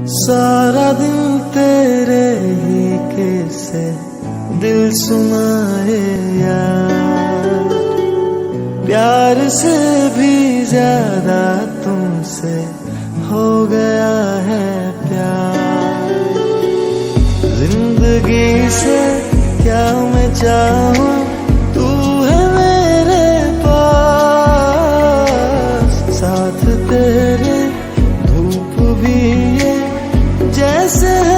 सारा दिन तेरे ही किस्से दिल सुनाए यार, प्यार से भी ज्यादा तुमसे हो गया है प्यार। जिंदगी से क्या मैं चाहूं, तू है मेरे पास, साथ तेरे धूप भी ये जैसे है